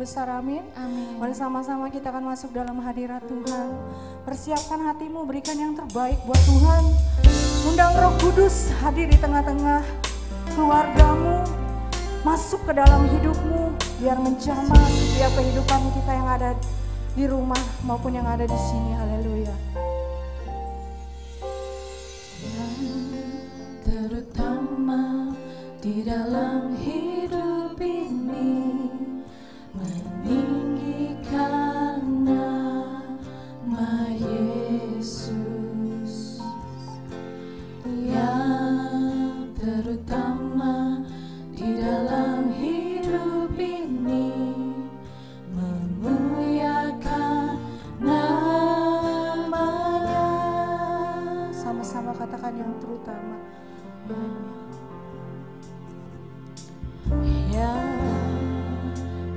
besar, amin. Mari sama-sama kita akan masuk dalam hadirat Tuhan. Persiapkan hatimu, berikan yang terbaik buat Tuhan. Undang Roh Kudus hadir di tengah-tengah keluargamu, masuk ke dalam hidupmu, biar menjamah setiap kehidupan kita yang ada di rumah maupun yang ada di sini. Haleluya. Terutama di dalam hidup ini, meninggikan nama Yesus. Yang terutama di dalam hidup ini, memuliakan namanya. Sama-sama katakan yang terutama. Yang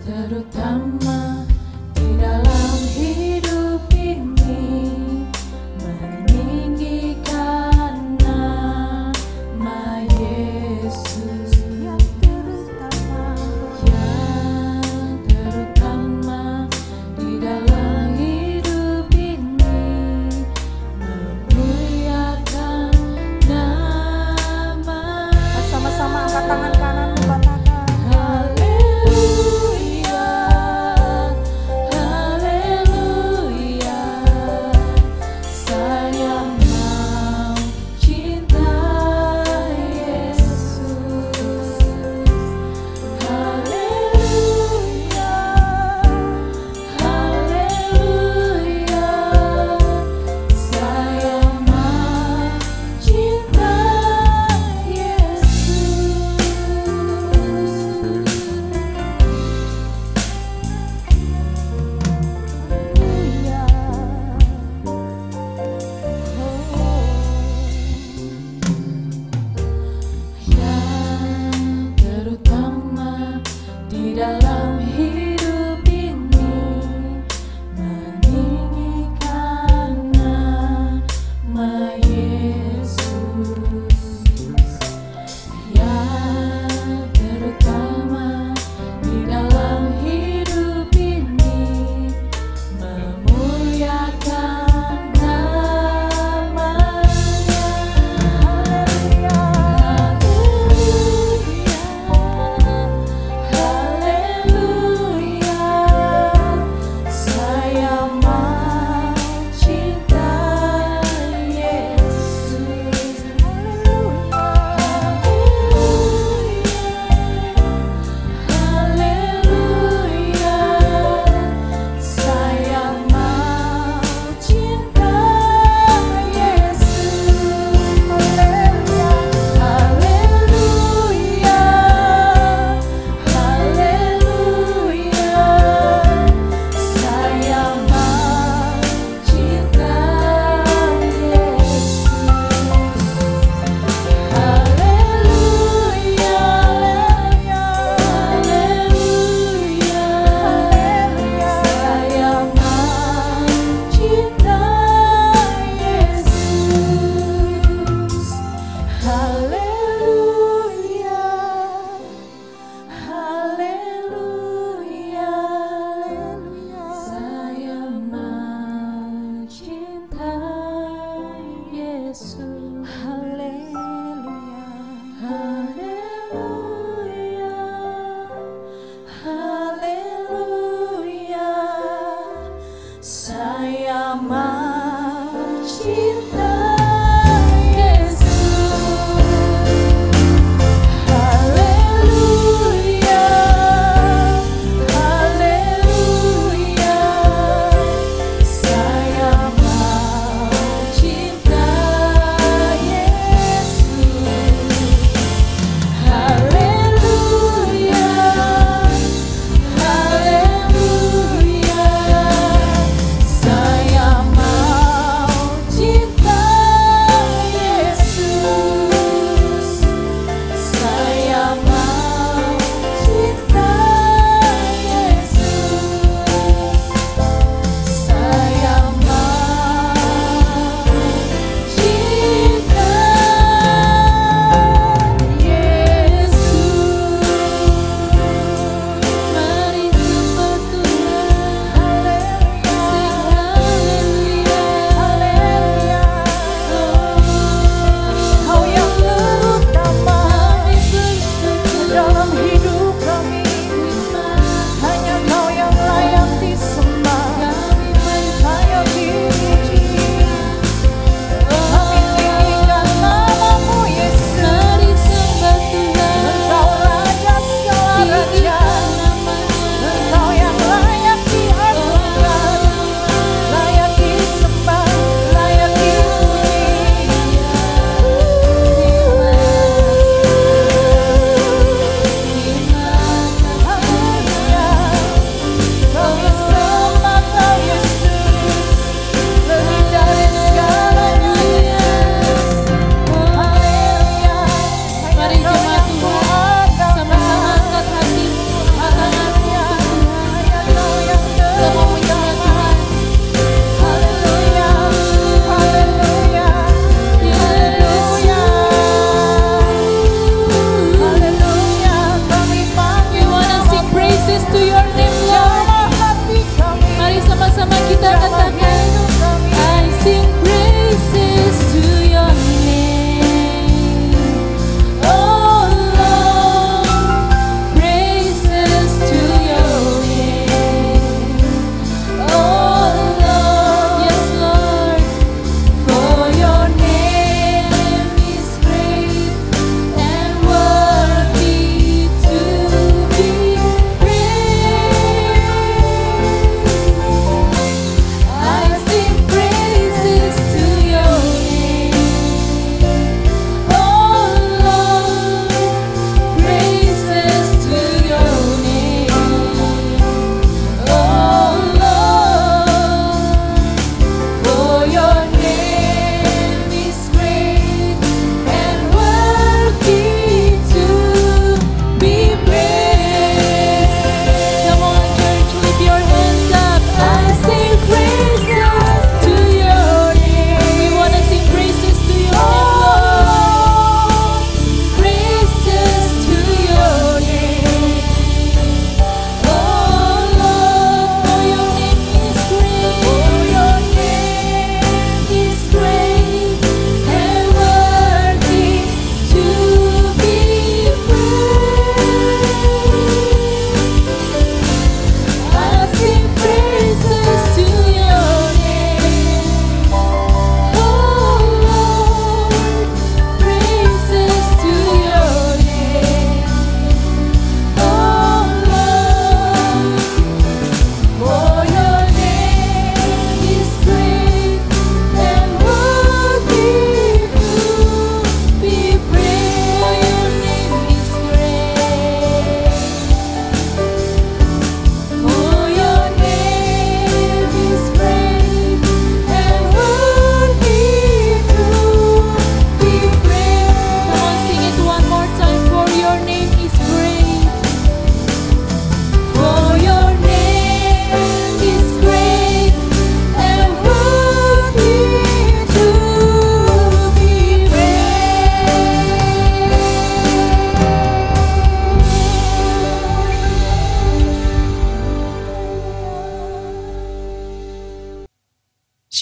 terutama di dalam hidup ini, meninggikan nama Yesus. Yang terutama di dalam hidup ini, memuliakan nama. sama-sama angkat tangan kananmu, katakan Haleluya.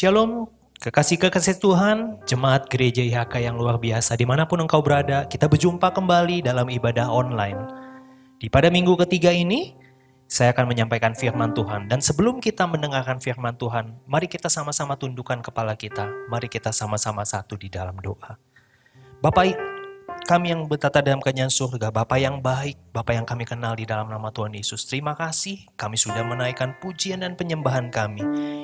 Shalom, kekasih-kekasih Tuhan, jemaat gereja IHK yang luar biasa, dimanapun engkau berada, kita berjumpa kembali dalam ibadah online. Pada minggu ketiga ini, saya akan menyampaikan firman Tuhan. Dan sebelum kita mendengarkan firman Tuhan, mari kita sama-sama tundukkan kepala kita. Mari kita sama-sama satu di dalam doa. Bapak kami yang bertata dalam kerajaan surga, Bapa yang baik, Bapa yang kami kenal di dalam nama Tuhan Yesus. Terima kasih, kami sudah menaikkan pujian dan penyembahan kami.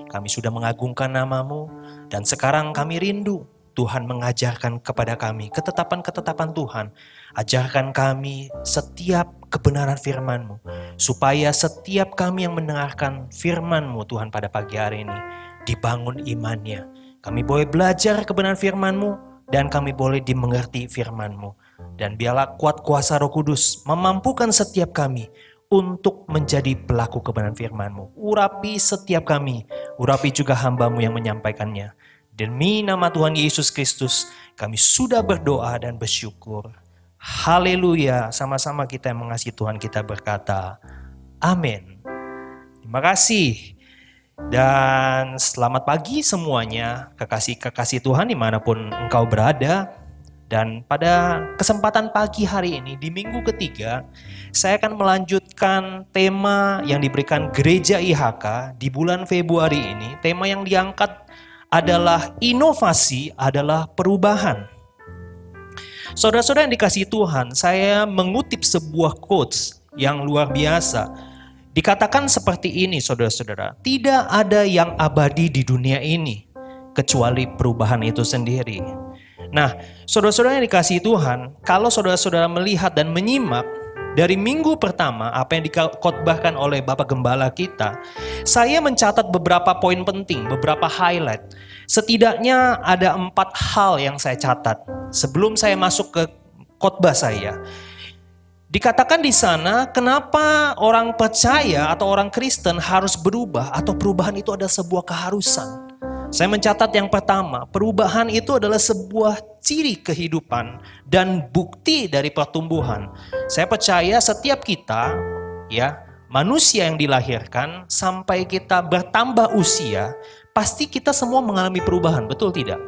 Kami sudah mengagungkan nama-Mu, dan sekarang kami rindu Tuhan mengajarkan kepada kami ketetapan-ketetapan Tuhan. Ajarkan kami setiap kebenaran firman-Mu, supaya setiap kami yang mendengarkan firman-Mu Tuhan pada pagi hari ini, dibangun imannya. Kami boleh belajar kebenaran firman-Mu, dan kami boleh dimengerti firman-Mu. Dan biarlah kuat kuasa Roh Kudus memampukan setiap kami untuk menjadi pelaku kebenaran firman-Mu. Urapi setiap kami, urapi juga hamba-Mu yang menyampaikannya. Demi nama Tuhan Yesus Kristus, kami sudah berdoa dan bersyukur. Haleluya, sama-sama kita yang mengasihi Tuhan kita berkata, amin. Terima kasih. Dan selamat pagi semuanya, kekasih-kekasih Tuhan dimanapun engkau berada. Dan pada kesempatan pagi hari ini, di minggu ketiga, saya akan melanjutkan tema yang diberikan Gereja IHK di bulan Februari ini. Tema yang diangkat adalah inovasi adalah perubahan. Saudara-saudara yang dikasihi Tuhan, saya mengutip sebuah quotes yang luar biasa. Dikatakan seperti ini, saudara-saudara, tidak ada yang abadi di dunia ini kecuali perubahan itu sendiri. Nah, saudara-saudara yang dikasihi Tuhan, kalau saudara-saudara melihat dan menyimak dari minggu pertama apa yang dikotbahkan oleh Bapak Gembala kita, saya mencatat beberapa poin penting, beberapa highlight. Setidaknya ada 4 hal yang saya catat sebelum saya masuk ke khotbah saya. Dikatakan di sana, kenapa orang percaya atau orang Kristen harus berubah atau perubahan itu adalah sebuah keharusan. Saya mencatat yang pertama, perubahan itu adalah sebuah ciri kehidupan dan bukti dari pertumbuhan. Saya percaya setiap kita, ya, manusia yang dilahirkan sampai kita bertambah usia, pasti kita semua mengalami perubahan, betul tidak?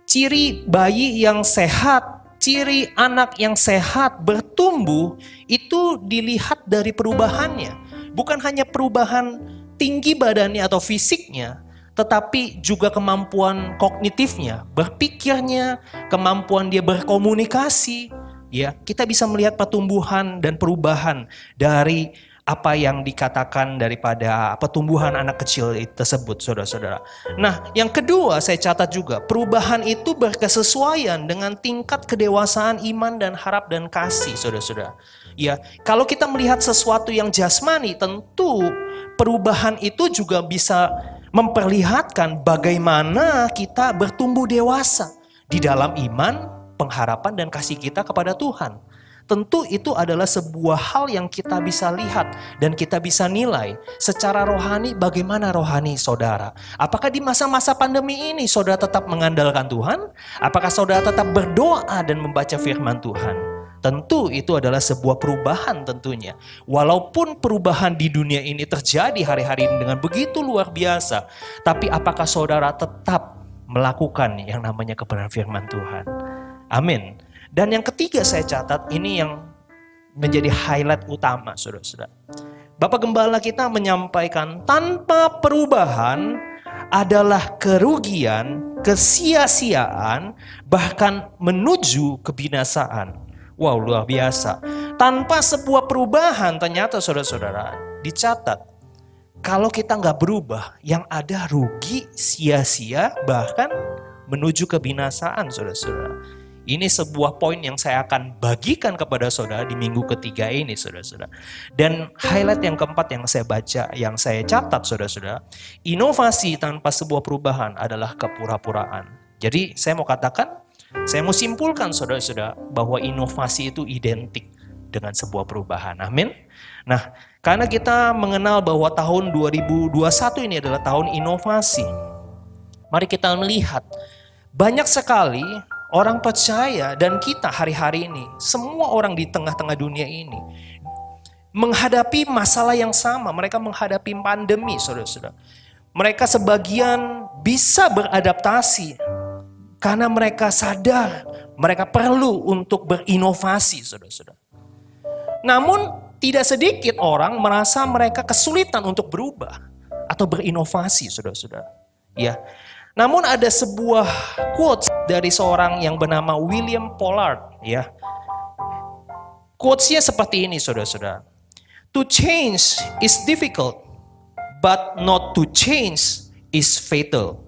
Ciri bayi yang sehat, ciri anak yang sehat bertumbuh itu dilihat dari perubahannya. Bukan hanya perubahan tinggi badannya atau fisiknya, tetapi juga kemampuan kognitifnya, berpikirnya, kemampuan dia berkomunikasi. Ya, kita bisa melihat pertumbuhan dan perubahan dari apa yang dikatakan daripada pertumbuhan anak kecil tersebut, saudara-saudara. Nah, yang kedua saya catat juga, perubahan itu berkesesuaian dengan tingkat kedewasaan iman dan harap dan kasih, saudara-saudara. Ya, kalau kita melihat sesuatu yang jasmani, tentu perubahan itu juga bisa memperlihatkan bagaimana kita bertumbuh dewasa di dalam iman, pengharapan dan kasih kita kepada Tuhan. Tentu itu adalah sebuah hal yang kita bisa lihat dan kita bisa nilai secara rohani. Bagaimana rohani saudara? Apakah di masa-masa pandemi ini saudara tetap mengandalkan Tuhan? Apakah saudara tetap berdoa dan membaca firman Tuhan? Tentu itu adalah sebuah perubahan tentunya. Walaupun perubahan di dunia ini terjadi hari-hari ini dengan begitu luar biasa, tapi apakah saudara tetap melakukan yang namanya kebenaran firman Tuhan? Amin. Dan yang ketiga saya catat, ini yang menjadi highlight utama, saudara-saudara. Bapak Gembala kita menyampaikan tanpa perubahan adalah kerugian, kesia-siaan, bahkan menuju kebinasaan. Wow, luar biasa. Tanpa sebuah perubahan ternyata saudara-saudara dicatat, kalau kita nggak berubah, yang ada rugi, sia-sia, bahkan menuju kebinasaan, saudara-saudara. Ini sebuah poin yang saya akan bagikan kepada saudara di minggu ketiga ini, saudara-saudara. Dan highlight yang keempat yang saya baca, yang saya catat, saudara-saudara, inovasi tanpa sebuah perubahan adalah kepura-puraan. Jadi saya mau katakan, saya mau simpulkan saudara-saudara bahwa inovasi itu identik dengan sebuah perubahan. Amin. Nah, karena kita mengenal bahwa tahun 2021 ini adalah tahun inovasi, mari kita melihat banyak sekali orang percaya dan kita hari-hari ini, semua orang di tengah-tengah dunia ini menghadapi masalah yang sama. Mereka menghadapi pandemi, saudara-saudara. Mereka sebagian bisa beradaptasi karena mereka sadar mereka perlu untuk berinovasi, saudara-saudara. Namun tidak sedikit orang merasa mereka kesulitan untuk berubah atau berinovasi, saudara-saudara. Ya. Namun ada sebuah quotes dari seorang yang bernama William Pollard, ya. Quotesnya seperti ini, saudara-saudara. To change is difficult, but not to change is fatal.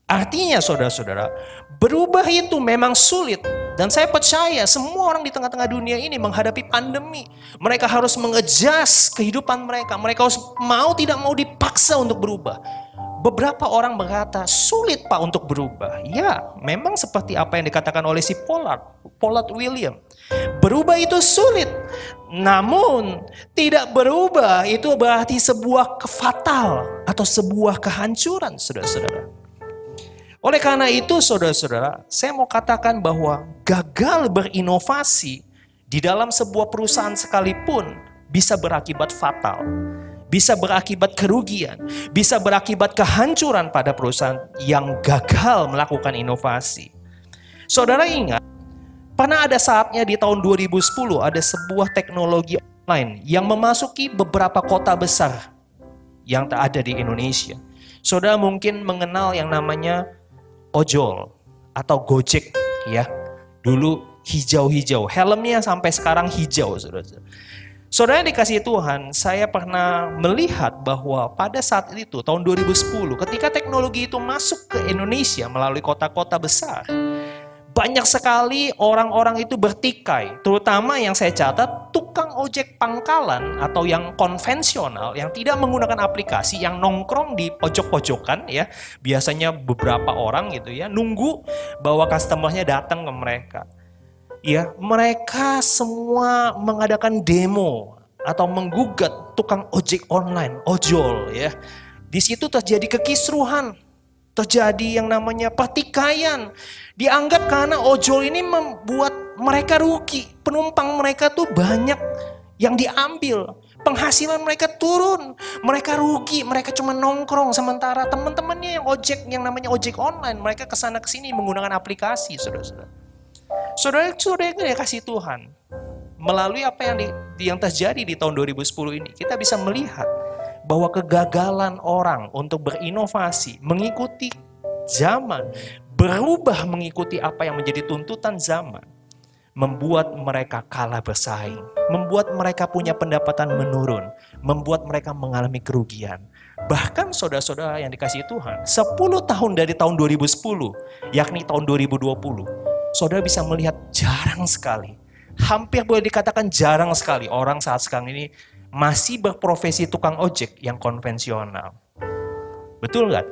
Artinya saudara-saudara, berubah itu memang sulit. Dan saya percaya semua orang di tengah-tengah dunia ini menghadapi pandemi. Mereka harus mengejas kehidupan mereka. Mereka harus mau tidak mau dipaksa untuk berubah. Beberapa orang berkata, sulit Pak untuk berubah. Ya, memang seperti apa yang dikatakan oleh si Pollard William. Berubah itu sulit. Namun, tidak berubah itu berarti sebuah kefatal atau sebuah kehancuran, saudara-saudara. Oleh karena itu, saudara-saudara, saya mau katakan bahwa gagal berinovasi di dalam sebuah perusahaan sekalipun bisa berakibat fatal. Bisa berakibat kerugian, bisa berakibat kehancuran pada perusahaan yang gagal melakukan inovasi. Saudara ingat, pernah ada saatnya di tahun 2010 ada sebuah teknologi online yang memasuki beberapa kota besar yang ada di Indonesia. Saudara mungkin mengenal yang namanya ojol atau Gojek, ya. Dulu hijau-hijau, helmnya sampai sekarang hijau, saudara. Saudara yang dikasihi Tuhan, saya pernah melihat bahwa pada saat itu, tahun 2010, ketika teknologi itu masuk ke Indonesia melalui kota-kota besar, banyak sekali orang-orang itu bertikai, terutama yang saya catat, tukang ojek pangkalan atau yang konvensional, yang tidak menggunakan aplikasi, yang nongkrong di pojok-pojokan, ya, biasanya beberapa orang gitu ya, nunggu bahwa customer-nya datang ke mereka. Ya, mereka semua mengadakan demo atau menggugat tukang ojek online, ojol, ya. Di situ terjadi kekisruhan, terjadi yang namanya pertikaian. Dianggap karena ojol ini membuat mereka rugi, penumpang mereka tuh banyak yang diambil, penghasilan mereka turun, mereka rugi, mereka cuma nongkrong sementara teman-temannya yang ojek, yang namanya ojek online, mereka kesana kesini menggunakan aplikasi, saudara-saudara. Saudara-saudara yang dikasihi Tuhan, melalui apa yang terjadi di tahun 2010 ini, kita bisa melihat bahwa kegagalan orang untuk berinovasi, mengikuti zaman, berubah mengikuti apa yang menjadi tuntutan zaman, membuat mereka kalah bersaing, membuat mereka punya pendapatan menurun, membuat mereka mengalami kerugian. Bahkan saudara-saudara yang dikasihi Tuhan, 10 tahun dari tahun 2010, yakni tahun 2020, saudara bisa melihat jarang sekali, hampir boleh dikatakan jarang sekali orang saat sekarang ini masih berprofesi tukang ojek yang konvensional. Betul nggak?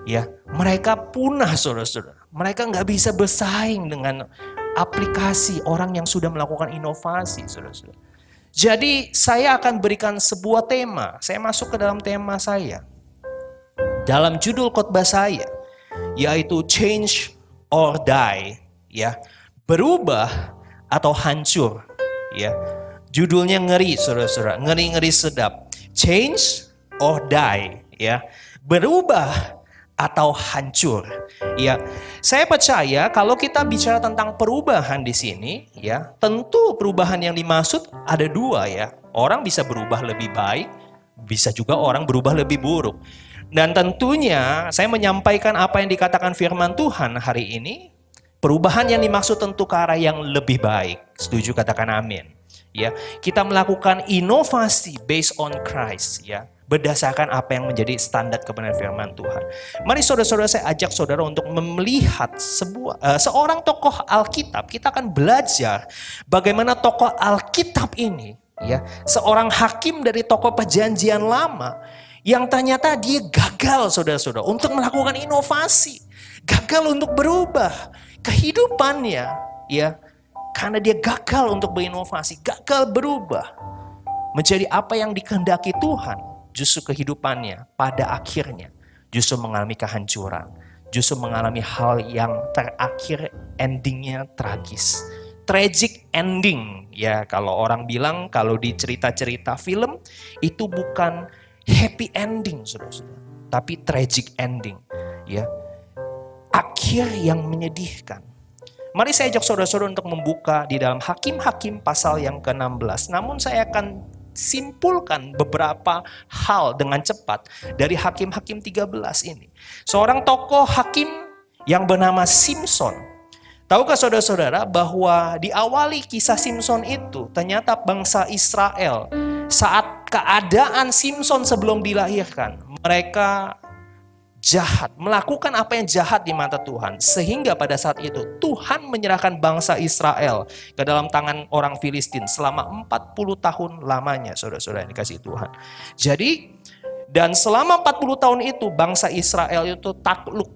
Ya, mereka punah, saudara-saudara. Mereka nggak bisa bersaing dengan aplikasi orang yang sudah melakukan inovasi, saudara-saudara. Jadi saya akan berikan sebuah tema. Saya masuk ke dalam tema saya. Dalam judul khotbah saya, yaitu Change or Die. Ya, berubah atau hancur, ya. Judulnya ngeri, saudara-saudara, ngeri-ngeri sedap. Change or die, ya. Berubah atau hancur, ya. Saya percaya kalau kita bicara tentang perubahan di sini, ya, tentu perubahan yang dimaksud ada dua, ya. Orang bisa berubah lebih baik, bisa juga orang berubah lebih buruk. Dan tentunya saya menyampaikan apa yang dikatakan firman Tuhan hari ini. Perubahan yang dimaksud tentu ke arah yang lebih baik. Setuju, katakan amin. Ya, kita melakukan inovasi based on Christ, ya, berdasarkan apa yang menjadi standar kebenaran firman Tuhan. Mari saudara-saudara, saya ajak saudara untuk melihat seorang tokoh Alkitab. Kita akan belajar bagaimana tokoh Alkitab ini, ya, seorang hakim dari tokoh Perjanjian Lama yang ternyata dia gagal, saudara-saudara, untuk melakukan inovasi, gagal untuk berubah kehidupannya, ya, karena dia gagal untuk berinovasi, gagal berubah menjadi apa yang dikehendaki Tuhan. Justru kehidupannya pada akhirnya justru mengalami kehancuran, justru mengalami hal yang terakhir endingnya tragis, tragic ending, ya. Kalau orang bilang, kalau di cerita-cerita film itu bukan happy ending, saudara-saudara, tapi tragic ending, ya. Akhir yang menyedihkan. Mari saya ajak saudara-saudara untuk membuka di dalam Hakim-Hakim pasal yang ke-16. Namun saya akan simpulkan beberapa hal dengan cepat dari Hakim-Hakim 13 ini. Seorang tokoh hakim yang bernama Simson. Tahukah saudara-saudara bahwa diawali kisah Simson itu ternyata bangsa Israel saat keadaan Simson sebelum dilahirkan, mereka jahat, melakukan apa yang jahat di mata Tuhan. Sehingga pada saat itu Tuhan menyerahkan bangsa Israel ke dalam tangan orang Filistin selama 40 tahun lamanya, saudara-saudara yang dikasihi Tuhan. Jadi, dan selama 40 tahun itu bangsa Israel itu takluk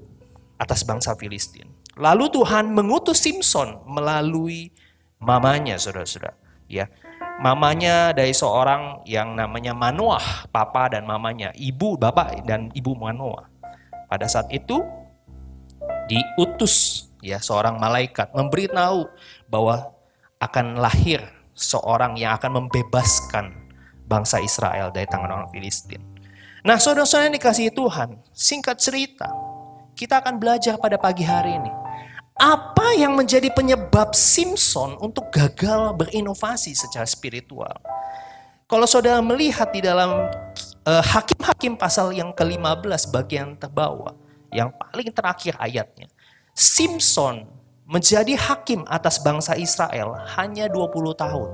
atas bangsa Filistin. Lalu Tuhan mengutus Simson melalui mamanya, saudara-saudara. Ya, mamanya dari seorang yang namanya Manoah, papa dan mamanya, ibu, bapak dan ibu Manoah. Pada saat itu diutus ya seorang malaikat memberitahu bahwa akan lahir seorang yang akan membebaskan bangsa Israel dari tangan orang Filistin. Nah, saudara-saudara yang dikasihi Tuhan, singkat cerita, kita akan belajar pada pagi hari ini. Apa yang menjadi penyebab Simson untuk gagal berinovasi secara spiritual? Kalau saudara melihat di dalam Hakim-Hakim pasal yang ke-15 bagian terbawah, yang paling terakhir ayatnya, Simson menjadi hakim atas bangsa Israel hanya 20 tahun.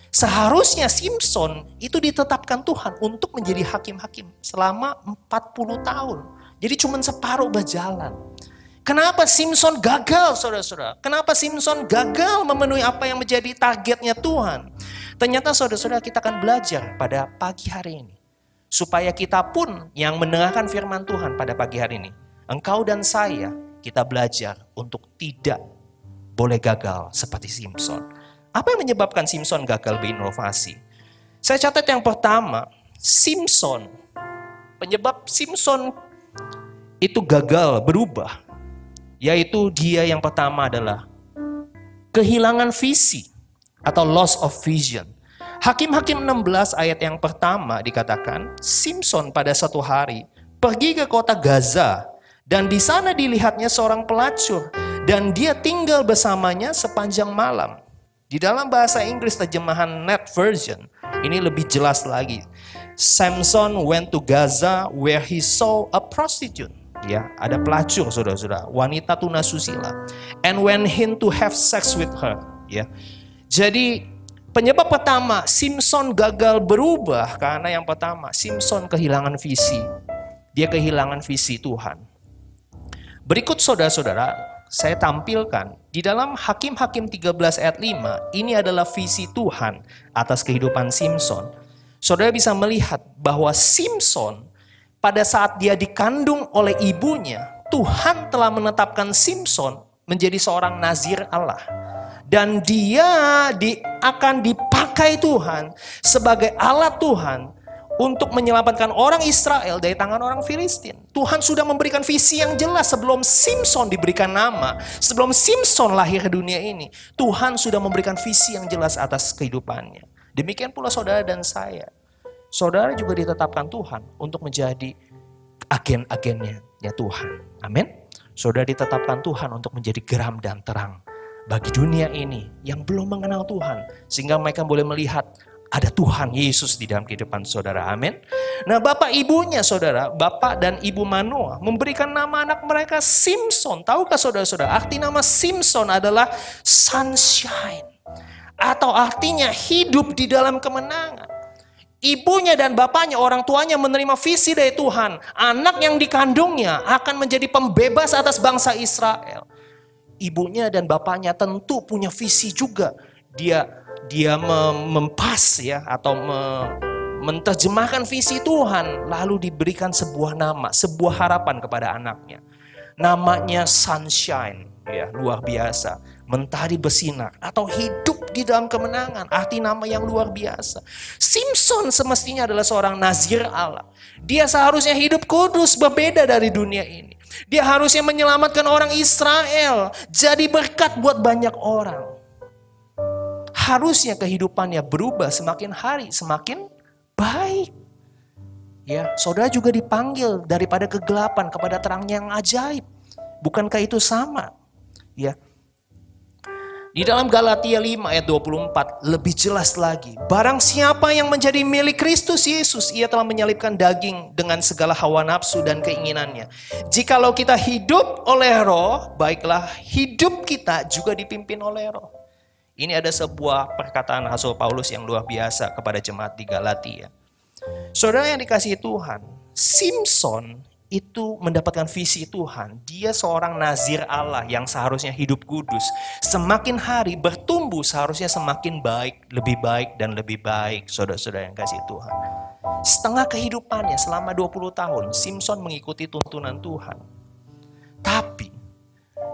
Seharusnya Simson itu ditetapkan Tuhan untuk menjadi hakim-hakim selama 40 tahun. Jadi cuma separuh berjalan. Kenapa Simson gagal, saudara-saudara? Kenapa Simson gagal memenuhi apa yang menjadi targetnya Tuhan? Ternyata saudara-saudara kita akan belajar pada pagi hari ini. Supaya kita pun yang mendengarkan firman Tuhan pada pagi hari ini. Engkau dan saya, kita belajar untuk tidak boleh gagal seperti Simson. Apa yang menyebabkan Simson gagal berinovasi? Saya catat yang pertama, Simson. Penyebab Simson itu gagal berubah. Yaitu dia yang pertama adalah kehilangan visi atau loss of vision. Hakim-Hakim 16 ayat yang pertama dikatakan, Simson pada suatu hari pergi ke kota Gaza dan di sana dilihatnya seorang pelacur dan dia tinggal bersamanya sepanjang malam. Di dalam bahasa Inggris terjemahan Net Version ini lebih jelas lagi. Samson went to Gaza where he saw a prostitute. Ya, ada pelacur, saudara-saudara, wanita tunasusila, and went in to have sex with her. Ya, jadi penyebab pertama Simson gagal berubah karena yang pertama Simson kehilangan visi. Dia kehilangan visi Tuhan. Berikut saudara-saudara, saya tampilkan di dalam Hakim-Hakim 13 ayat 5, ini adalah visi Tuhan atas kehidupan Simson. Saudara bisa melihat bahwa Simson pada saat dia dikandung oleh ibunya, Tuhan telah menetapkan Simson menjadi seorang nazir Allah. Dan dia akan dipakai Tuhan sebagai alat Tuhan untuk menyelamatkan orang Israel dari tangan orang Filistin. Tuhan sudah memberikan visi yang jelas sebelum Simson diberikan nama. Sebelum Simson lahir ke dunia ini, Tuhan sudah memberikan visi yang jelas atas kehidupannya. Demikian pula saudara dan saya. Saudara juga ditetapkan Tuhan untuk menjadi agen-agennya Tuhan. Amin. Saudara ditetapkan Tuhan untuk menjadi geram dan terang bagi dunia ini yang belum mengenal Tuhan. Sehingga mereka boleh melihat ada Tuhan Yesus di dalam kehidupan saudara. Amin. Nah, bapak ibunya saudara, bapak dan ibu Manoah memberikan nama anak mereka Simson. Tahukah saudara-saudara, arti nama Simson adalah sunshine. Atau artinya hidup di dalam kemenangan. Ibunya dan bapaknya, orang tuanya menerima visi dari Tuhan. Anak yang dikandungnya akan menjadi pembebas atas bangsa Israel. Ibunya dan bapaknya tentu punya visi juga. Dia mempas ya atau menerjemahkan visi Tuhan. Lalu diberikan sebuah nama, sebuah harapan kepada anaknya. Namanya sunshine, ya luar biasa. Mentari bersinar atau hidup di dalam kemenangan, arti nama yang luar biasa. Simson semestinya adalah seorang nazir Allah. Dia seharusnya hidup kudus, berbeda dari dunia ini. Dia harusnya menyelamatkan orang Israel, jadi berkat buat banyak orang. Harusnya kehidupannya berubah semakin hari semakin baik. Ya, saudara juga dipanggil daripada kegelapan kepada terangnya yang ajaib. Bukankah itu sama? Ya. Di dalam Galatia 5 ayat 24 lebih jelas lagi. Barang siapa yang menjadi milik Kristus Yesus, ia telah menyalibkan daging dengan segala hawa nafsu dan keinginannya. Jikalau kita hidup oleh Roh, baiklah hidup kita juga dipimpin oleh Roh. Ini ada sebuah perkataan Rasul Paulus yang luar biasa kepada jemaat di Galatia. Saudara yang dikasihi Tuhan, Simson itu mendapatkan visi Tuhan. Dia seorang nazir Allah yang seharusnya hidup kudus. Semakin hari bertumbuh seharusnya semakin baik, dan lebih baik, saudara-saudara yang kasih Tuhan. Setengah kehidupannya selama 20 tahun, Simson mengikuti tuntunan Tuhan. Tapi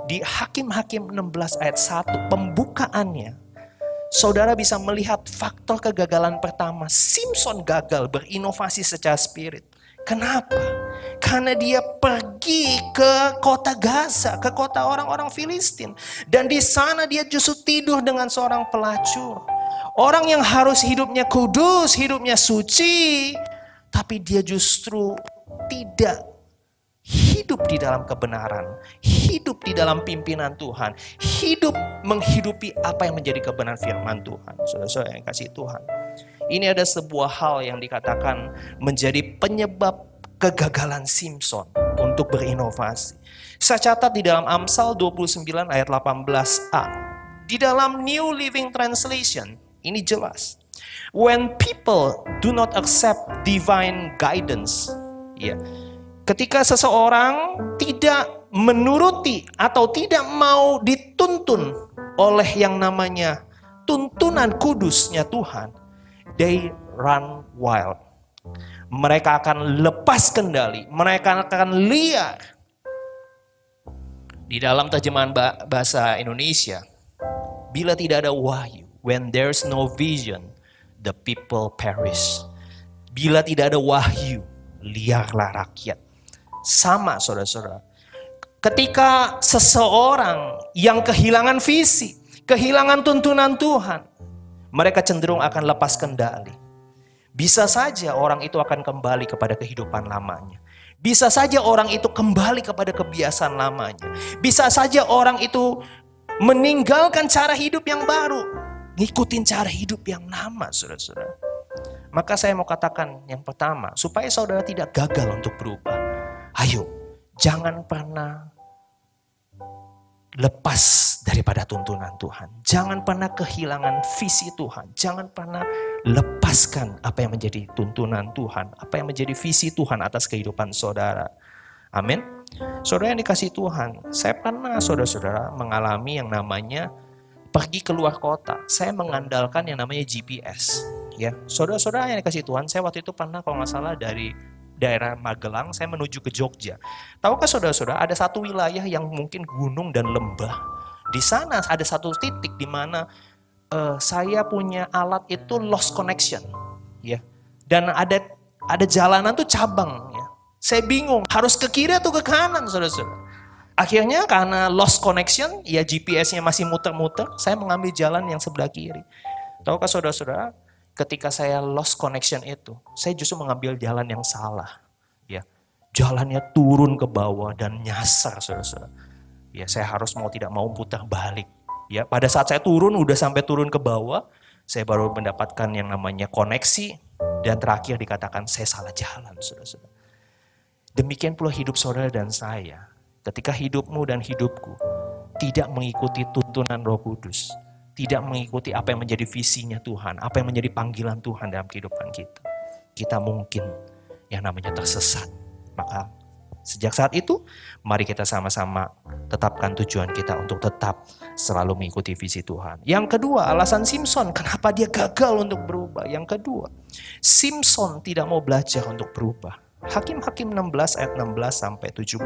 di Hakim-Hakim 16 ayat 1 pembukaannya, saudara bisa melihat faktor kegagalan pertama. Simson gagal berinovasi secara spirit. Kenapa? Karena dia pergi ke kota Gaza, ke kota orang-orang Filistin. Dan di sana dia justru tidur dengan seorang pelacur. Orang yang harus hidupnya kudus, hidupnya suci. Tapi dia justru tidak hidup di dalam kebenaran. Hidup di dalam pimpinan Tuhan. Hidup menghidupi apa yang menjadi kebenaran firman Tuhan. Saudara-saudara yang kasih Tuhan. Ini ada sebuah hal yang dikatakan menjadi penyebab kegagalan Simson untuk berinovasi. Saya catat di dalam Amsal 29 ayat 18a. Di dalam New Living Translation, ini jelas. When people do not accept divine guidance. Ya. Ketika seseorang tidak menuruti atau tidak mau dituntun oleh yang namanya tuntunan kudusnya Tuhan, they run wild. Mereka akan lepas kendali. Mereka akan liar. Di dalam terjemahan bahasa Indonesia, bila tidak ada wahyu, when there's no vision, the people perish. Bila tidak ada wahyu, liarlah rakyat. Sama saudara-saudara. Ketika seseorang yang kehilangan visi, kehilangan tuntunan Tuhan, mereka cenderung akan lepas kendali. Bisa saja orang itu akan kembali kepada kehidupan lamanya. Bisa saja orang itu kembali kepada kebiasaan lamanya. Bisa saja orang itu meninggalkan cara hidup yang baru. Ngikutin cara hidup yang lama, saudara-saudara. Maka saya mau katakan yang pertama, supaya saudara tidak gagal untuk berubah. Ayo, jangan pernah lepas daripada tuntunan Tuhan. Jangan pernah kehilangan visi Tuhan. Jangan pernah lepaskan apa yang menjadi tuntunan Tuhan. Apa yang menjadi visi Tuhan atas kehidupan saudara. Amin. Saudara yang dikasihi Tuhan. Saya pernah saudara-saudara mengalami yang namanya pergi keluar kota. Saya mengandalkan yang namanya GPS. Ya, saudara-saudara yang dikasihi Tuhan. Saya waktu itu pernah kalau nggak salah dari daerah Magelang, saya menuju ke Jogja. Tahukah saudara-saudara, ada satu wilayah yang mungkin gunung dan lembah. Di sana ada satu titik di mana saya punya alat itu lost connection, ya. Dan ada jalanan tuh cabang, ya. Saya bingung harus ke kiri atau ke kanan, saudara-saudara. Akhirnya karena lost connection, ya GPS-nya masih muter-muter, saya mengambil jalan yang sebelah kiri. Tahukah saudara-saudara? Ketika saya lost connection itu, saya justru mengambil jalan yang salah. Ya, jalannya turun ke bawah dan nyasar, saudara-saudara. Ya, saya harus mau tidak mau putar balik. Ya, pada saat saya udah sampai turun ke bawah, saya baru mendapatkan yang namanya koneksi dan terakhir dikatakan saya salah jalan, saudara-saudara. Demikian pula hidup saudara dan saya. Ketika hidupmu dan hidupku tidak mengikuti tuntunan Roh Kudus, tidak mengikuti apa yang menjadi visinya Tuhan, apa yang menjadi panggilan Tuhan dalam kehidupan kita. Kita mungkin yang namanya tersesat. Maka sejak saat itu, mari kita sama-sama tetapkan tujuan kita untuk tetap selalu mengikuti visi Tuhan. Yang kedua, alasan Simson, kenapa dia gagal untuk berubah. Yang kedua, Simson tidak mau belajar untuk berubah. Hakim-Hakim 16 ayat 16 sampai 17.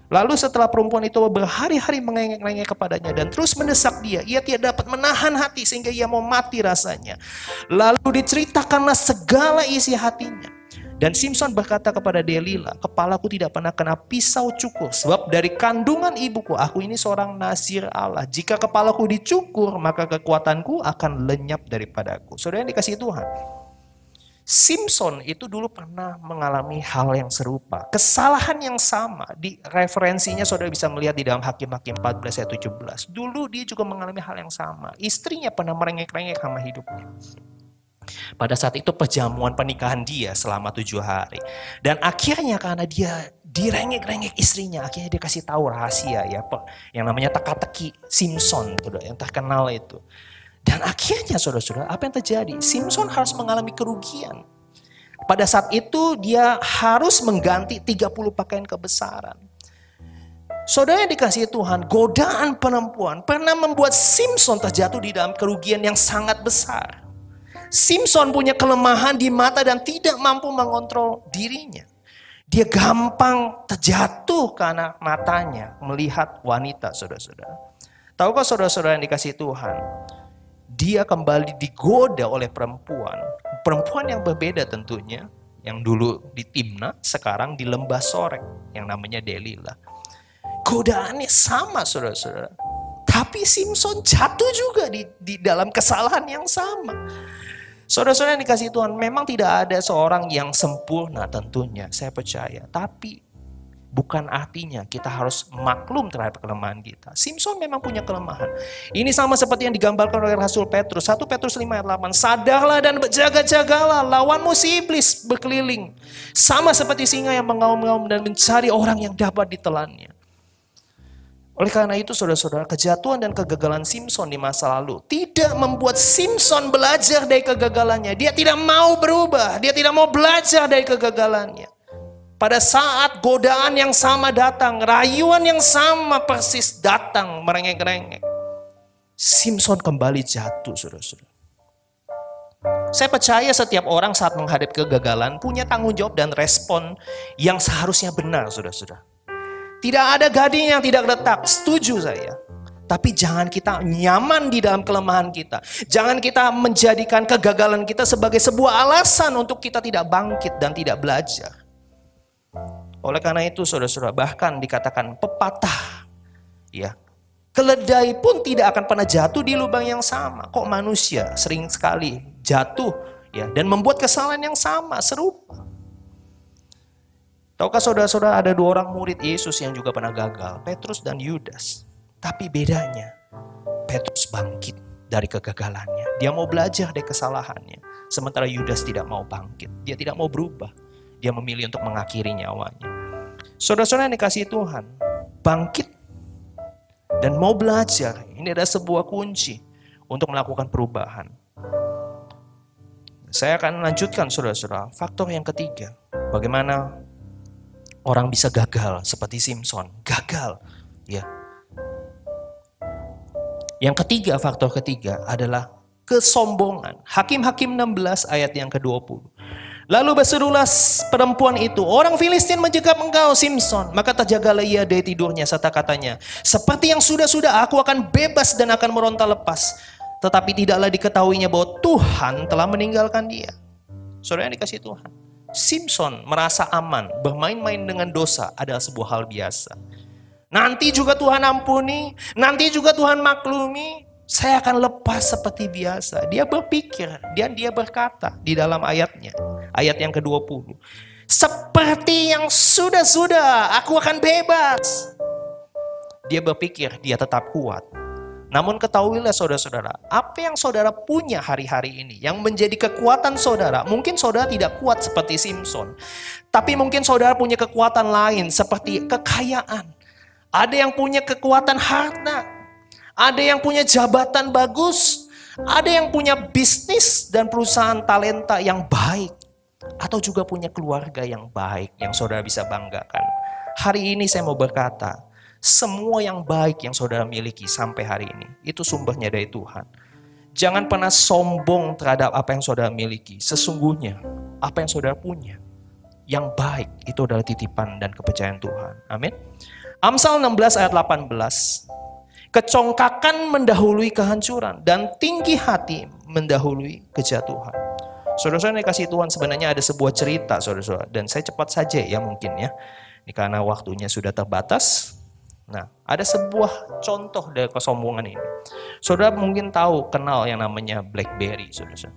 Lalu setelah perempuan itu berhari-hari mengengek-engek kepadanya dan terus mendesak dia, ia tidak dapat menahan hati sehingga ia mau mati rasanya. Lalu diceritakanlah segala isi hatinya. Dan Simson berkata kepada Delila, kepalaku tidak pernah kena pisau cukur, sebab dari kandungan ibuku aku ini seorang nazir Allah. Jika kepalaku dicukur, maka kekuatanku akan lenyap daripadaku. Saudara yang dikasihi Tuhan, Simpson itu dulu pernah mengalami hal yang serupa. Kesalahan yang sama. Di referensinya saudara bisa melihat di dalam Hakim-Hakim 14 ayat 17. Dulu dia juga mengalami hal yang sama. Istrinya pernah merengek-rengek sama hidupnya. Pada saat itu perjamuan pernikahan dia selama 7 hari. Dan akhirnya karena dia direngek-rengek istrinya, akhirnya dia kasih tahu rahasia ya, yang namanya teka-teki Simpson, yang terkenal itu. Dan akhirnya saudara-saudara, apa yang terjadi? Simpson harus mengalami kerugian. Pada saat itu dia harus mengganti 30 pakaian kebesaran. Saudara yang dikasihi Tuhan, godaan perempuan pernah membuat Simpson terjatuh di dalam kerugian yang sangat besar. Simpson punya kelemahan di mata dan tidak mampu mengontrol dirinya. Dia gampang terjatuh karena matanya melihat wanita, saudara-saudara. Tahukah saudara-saudara yang dikasihi Tuhan? Dia kembali digoda oleh perempuan. Perempuan yang berbeda tentunya. Yang dulu di Timna, sekarang di Lembah Sorek. Yang namanya Delila. Godaannya sama saudara-saudara. Tapi Simpson jatuh juga di dalam kesalahan yang sama. Saudara-saudara yang dikasihi Tuhan, memang tidak ada seorang yang sempurna tentunya. Saya percaya. Tapi bukan artinya kita harus maklum terhadap kelemahan kita. Simpson memang punya kelemahan. Ini sama seperti yang digambarkan oleh Rasul Petrus. 1 Petrus 5 ayat 8. Sadarlah dan berjaga-jagalah, lawanmu si iblis berkeliling. Sama seperti singa yang mengaum-ngaum dan mencari orang yang dapat ditelannya. Oleh karena itu saudara-saudara, kejatuhan dan kegagalan Simpson di masa lalu tidak membuat Simpson belajar dari kegagalannya. Dia tidak mau berubah, dia tidak mau belajar dari kegagalannya. Pada saat godaan yang sama datang, rayuan yang sama persis datang merengek-rengek. Simpson kembali jatuh, saudara-saudara. Saya percaya setiap orang saat menghadapi kegagalan punya tanggung jawab dan respon yang seharusnya benar, saudara-saudara. Tidak ada gading yang tidak retak, setuju saya. Tapi jangan kita nyaman di dalam kelemahan kita. Jangan kita menjadikan kegagalan kita sebagai sebuah alasan untuk kita tidak bangkit dan tidak belajar. Oleh karena itu saudara-saudara, bahkan dikatakan pepatah, ya, keledai pun tidak akan pernah jatuh di lubang yang sama. Kok manusia sering sekali jatuh, ya, dan membuat kesalahan yang sama, serupa. Tahukah saudara-saudara, ada 2 orang murid Yesus yang juga pernah gagal, Petrus dan Yudas. Tapi bedanya, Petrus bangkit dari kegagalannya. Dia mau belajar dari kesalahannya. Sementara Yudas tidak mau bangkit. Dia tidak mau berubah. Dia memilih untuk mengakhiri nyawanya. Saudara-saudara yang dikasihi Tuhan, bangkit dan mau belajar, ini adalah sebuah kunci untuk melakukan perubahan. Saya akan lanjutkan saudara-saudara, faktor yang ketiga, bagaimana orang bisa gagal seperti Simpson, gagal, ya. Yang ketiga, faktor ketiga adalah kesombongan. Hakim-Hakim 16 ayat yang ke-20. Lalu berserulah perempuan itu, orang Filistin menjegat engkau Simpson. Maka terjagalah ia dari tidurnya serta katanya, seperti yang sudah-sudah aku akan bebas dan akan meronta lepas. Tetapi tidaklah diketahuinya bahwa Tuhan telah meninggalkan dia. Saudara yang dikasihi Tuhan, Simpson merasa aman, bermain-main dengan dosa adalah sebuah hal biasa. Nanti juga Tuhan ampuni, nanti juga Tuhan maklumi, saya akan lepas seperti biasa. Dia berpikir, dan dia berkata di dalam ayatnya, ayat yang ke-20. Seperti yang sudah-sudah, aku akan bebas. Dia berpikir, dia tetap kuat. Namun ketahuilah saudara-saudara, apa yang saudara punya hari-hari ini, yang menjadi kekuatan saudara, mungkin saudara tidak kuat seperti Simpson. Tapi mungkin saudara punya kekuatan lain seperti kekayaan. Ada yang punya kekuatan harta. Ada yang punya jabatan bagus. Ada yang punya bisnis dan perusahaan talenta yang baik. Atau juga punya keluarga yang baik yang saudara bisa banggakan. Hari ini saya mau berkata, semua yang baik yang saudara miliki sampai hari ini, itu sumbernya dari Tuhan. Jangan pernah sombong terhadap apa yang saudara miliki. Sesungguhnya, apa yang saudara punya, yang baik, itu adalah titipan dan kepercayaan Tuhan. Amin. Amsal 16 ayat 18. Kecongkakan mendahului kehancuran dan tinggi hati mendahului kejatuhan. Saudara-saudara yang dikasihi Tuhan, sebenarnya ada sebuah cerita saudara-saudara. Dan saya cepat saja ya mungkin ya. Ini karena waktunya sudah terbatas. Nah, ada sebuah contoh dari kesombongan ini. Saudara mungkin tahu, kenal yang namanya BlackBerry, saudara-saudara.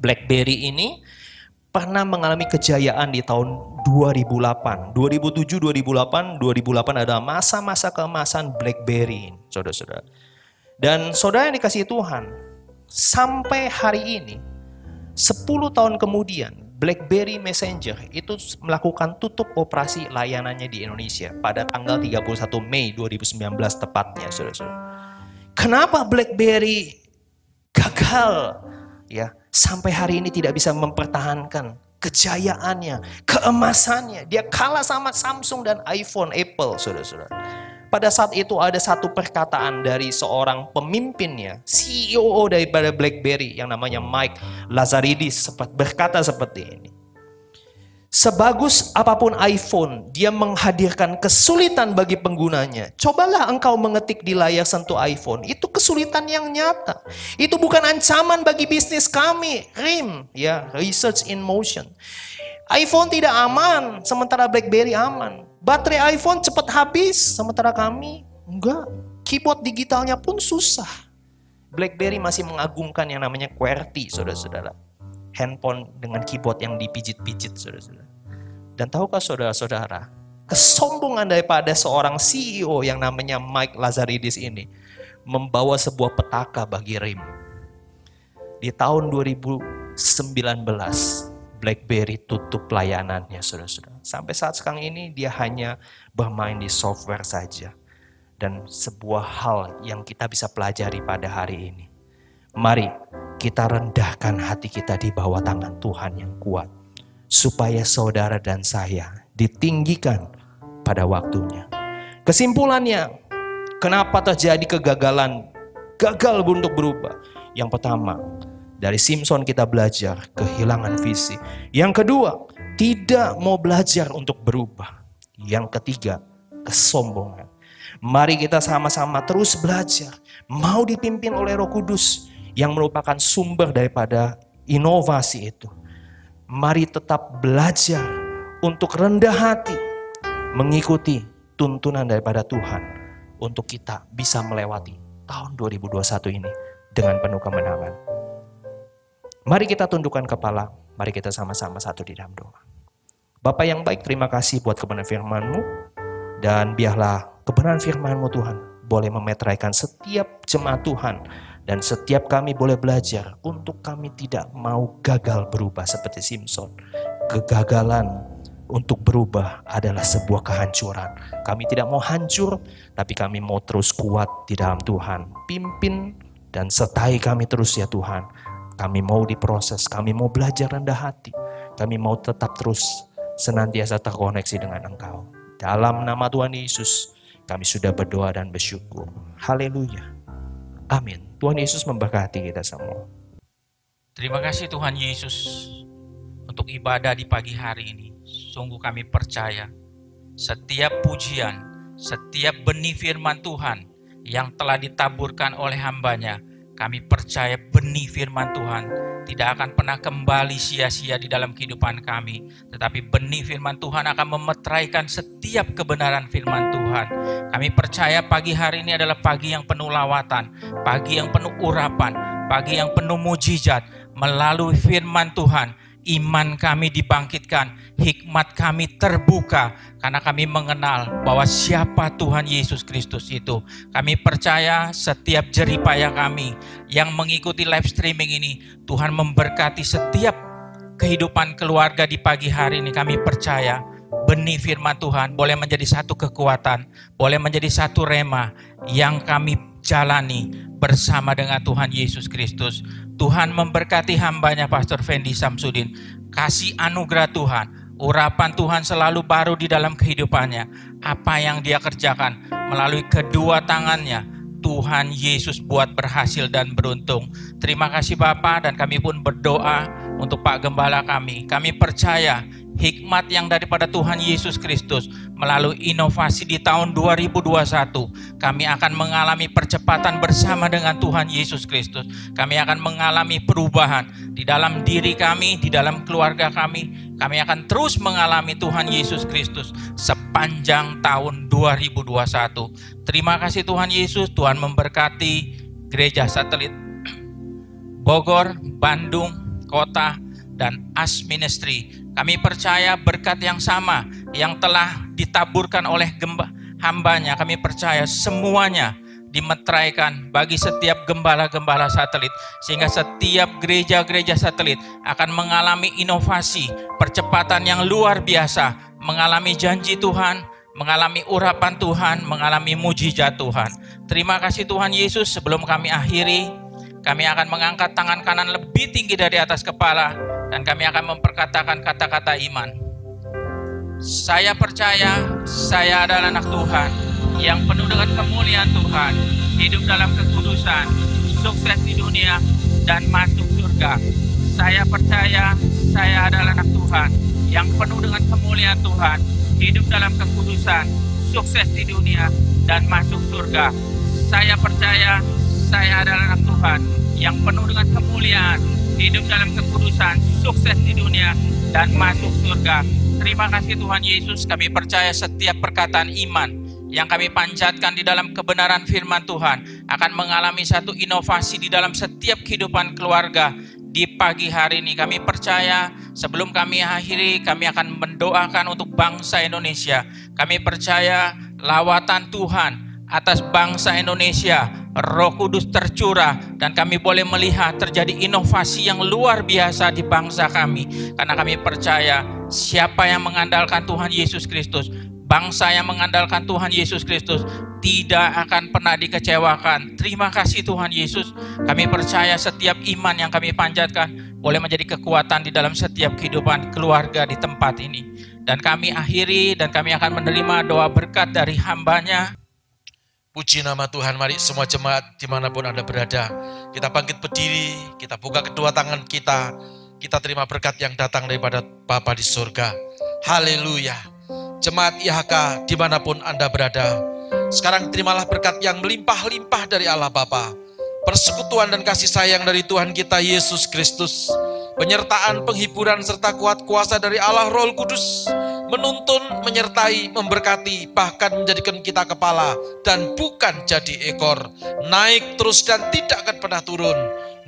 BlackBerry ini pernah mengalami kejayaan di tahun 2008. 2007, 2008 adalah masa-masa keemasan BlackBerry, saudara-saudara. Dan saudara yang dikasihi Tuhan, sampai hari ini, 10 tahun kemudian, BlackBerry Messenger itu melakukan tutup operasi layanannya di Indonesia pada tanggal 31 Mei 2019 tepatnya, saudara-saudara. Kenapa BlackBerry gagal? Ya, sampai hari ini tidak bisa mempertahankan kejayaannya, keemasannya. Dia kalah sama Samsung dan iPhone, Apple, saudara-saudara. Pada saat itu ada satu perkataan dari seorang pemimpinnya, CEO daripada BlackBerry yang namanya Mike Lazaridis berkata seperti ini. Sebagus apapun iPhone, dia menghadirkan kesulitan bagi penggunanya. Cobalah engkau mengetik di layar sentuh iPhone, itu kesulitan yang nyata. Itu bukan ancaman bagi bisnis kami, RIM, ya, Research in Motion. iPhone tidak aman, sementara BlackBerry aman. Baterai iPhone cepat habis, sementara kami enggak. Keyboard digitalnya pun susah. BlackBerry masih mengagungkan yang namanya QWERTY, saudara-saudara. Handphone dengan keyboard yang dipijit-pijit, saudara-saudara. Dan tahukah saudara-saudara, kesombongan daripada seorang CEO yang namanya Mike Lazaridis ini membawa sebuah petaka bagi RIM. Di tahun 2019, BlackBerry tutup layanannya, saudara-saudara. Sampai saat sekarang ini dia hanya bermain di software saja. Dan sebuah hal yang kita bisa pelajari pada hari ini. Mari kita rendahkan hati kita di bawah tangan Tuhan yang kuat. Supaya saudara dan saya ditinggikan pada waktunya. Kesimpulannya, kenapa terjadi kegagalan? Gagal untuk berubah. Yang pertama, dari Simpson kita belajar kehilangan visi. Yang kedua, tidak mau belajar untuk berubah. Yang ketiga, kesombongan. Mari kita sama-sama terus belajar. Mau dipimpin oleh Roh Kudus yang merupakan sumber daripada inovasi itu. Mari tetap belajar untuk rendah hati, mengikuti tuntunan daripada Tuhan untuk kita bisa melewati tahun 2021 ini dengan penuh kemenangan. Mari kita tundukkan kepala, mari kita sama-sama satu di dalam doa. Bapa yang baik, terima kasih buat kebenaran firman-Mu, dan biarlah kebenaran firman-Mu Tuhan boleh memeteraikan setiap jemaat Tuhan, dan setiap kami boleh belajar untuk kami tidak mau gagal berubah seperti Simpson. Kegagalan untuk berubah adalah sebuah kehancuran. Kami tidak mau hancur, tapi kami mau terus kuat di dalam Tuhan. Pimpin dan sertai kami terus ya Tuhan. Kami mau diproses, kami mau belajar rendah hati. Kami mau tetap terus senantiasa terkoneksi dengan Engkau. Dalam nama Tuhan Yesus, kami sudah berdoa dan bersyukur. Haleluya. Amin. Tuhan Yesus memberkati kita semua. Terima kasih Tuhan Yesus untuk ibadah di pagi hari ini. Sungguh kami percaya setiap pujian, setiap benih firman Tuhan yang telah ditaburkan oleh hamba-Nya, kami percaya benih firman Tuhan tidak akan pernah kembali sia-sia di dalam kehidupan kami. Tetapi benih firman Tuhan akan memeteraikan setiap kebenaran firman Tuhan. Kami percaya pagi hari ini adalah pagi yang penuh lawatan, pagi yang penuh urapan, pagi yang penuh mujizat. Melalui firman Tuhan, iman kami dibangkitkan, hikmat kami terbuka, karena kami mengenal bahwa siapa Tuhan Yesus Kristus itu. Kami percaya setiap jeripaya kami yang mengikuti live streaming ini, Tuhan memberkati setiap kehidupan keluarga di pagi hari ini. Kami percaya benih firman Tuhan boleh menjadi satu kekuatan, boleh menjadi satu rema yang kami jalani bersama dengan Tuhan Yesus Kristus. Tuhan memberkati hamba-Nya Pastor Fendi Samsudin. Kasih anugerah Tuhan, urapan Tuhan selalu baru di dalam kehidupannya. Apa yang dia kerjakan melalui kedua tangannya, Tuhan Yesus buat berhasil dan beruntung. Terima kasih Bapa, dan kami pun berdoa untuk Pak Gembala kami. Kami percaya hikmat yang daripada Tuhan Yesus Kristus melalui inovasi di tahun 2021, kami akan mengalami percepatan bersama dengan Tuhan Yesus Kristus. Kami akan mengalami perubahan di dalam diri kami, di dalam keluarga kami. Kami akan terus mengalami Tuhan Yesus Kristus sepanjang tahun 2021. Terima kasih Tuhan Yesus. Tuhan memberkati Gereja Satelit Bogor, Bandung, Kota, dan AS Ministry. Kami percaya berkat yang sama yang telah ditaburkan oleh hambanya, kami percaya semuanya dimeteraikan bagi setiap gembala-gembala satelit, sehingga setiap gereja-gereja satelit akan mengalami inovasi, percepatan yang luar biasa, mengalami janji Tuhan, mengalami urapan Tuhan, mengalami mujizat Tuhan. Terima kasih Tuhan Yesus. Sebelum kami akhiri, kami akan mengangkat tangan kanan lebih tinggi dari atas kepala, dan kami akan memperkatakan kata-kata iman. Saya percaya saya adalah anak Tuhan yang penuh dengan kemuliaan Tuhan, hidup dalam kekudusan, sukses di dunia, dan masuk surga. Saya percaya saya adalah anak Tuhan yang penuh dengan kemuliaan Tuhan, hidup dalam kekudusan, sukses di dunia, dan masuk surga. Saya percaya saya adalah anak Tuhan yang penuh dengan kemuliaan, hidup dalam kekudusan, sukses di dunia, dan masuk surga. Terima kasih Tuhan Yesus. Kami percaya setiap perkataan iman yang kami panjatkan di dalam kebenaran firman Tuhan akan mengalami satu inovasi di dalam setiap kehidupan keluarga di pagi hari ini. Kami percaya sebelum kami akhiri, kami akan mendoakan untuk bangsa Indonesia. Kami percaya lawatan Tuhan atas bangsa Indonesia, Roh Kudus tercurah, dan kami boleh melihat terjadi inovasi yang luar biasa di bangsa kami. Karena kami percaya siapa yang mengandalkan Tuhan Yesus Kristus, bangsa yang mengandalkan Tuhan Yesus Kristus tidak akan pernah dikecewakan. Terima kasih Tuhan Yesus. Kami percaya setiap iman yang kami panjatkan boleh menjadi kekuatan di dalam setiap kehidupan keluarga di tempat ini. Dan kami akhiri, dan kami akan menerima doa berkat dari hambanya. Puji nama Tuhan. Mari semua jemaat dimanapun Anda berada, kita bangkit berdiri, kita buka kedua tangan kita, kita terima berkat yang datang daripada Bapa di surga. Haleluya. Jemaat IHK dimanapun Anda berada, sekarang terimalah berkat yang melimpah-limpah dari Allah Bapa, persekutuan dan kasih sayang dari Tuhan kita Yesus Kristus, penyertaan, penghiburan, serta kuat kuasa dari Allah Roh Kudus, menuntun, menyertai, memberkati, bahkan menjadikan kita kepala dan bukan jadi ekor, naik terus dan tidak akan pernah turun,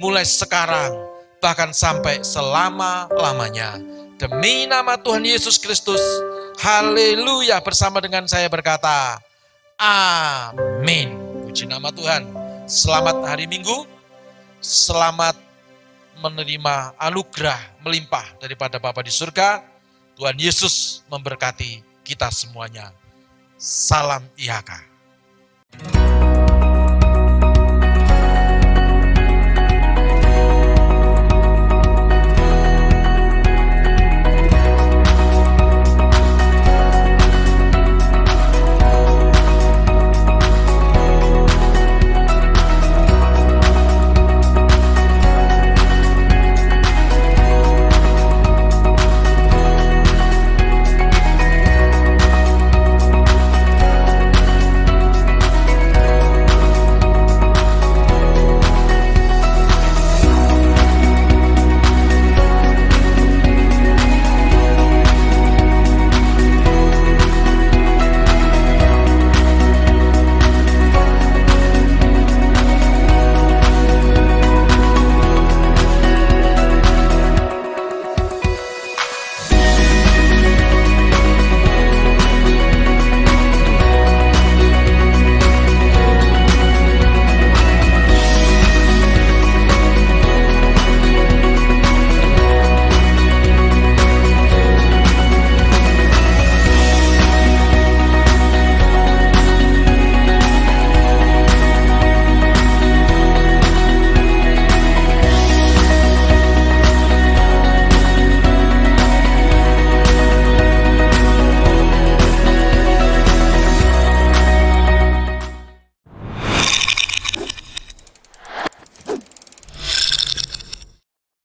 mulai sekarang, bahkan sampai selama-lamanya. Demi nama Tuhan Yesus Kristus, haleluya. Bersama dengan saya berkata, amin. Puji nama Tuhan. Selamat hari Minggu, selamat menerima anugerah melimpah daripada Bapa di surga. Tuhan Yesus memberkati kita semuanya. Salam IHK.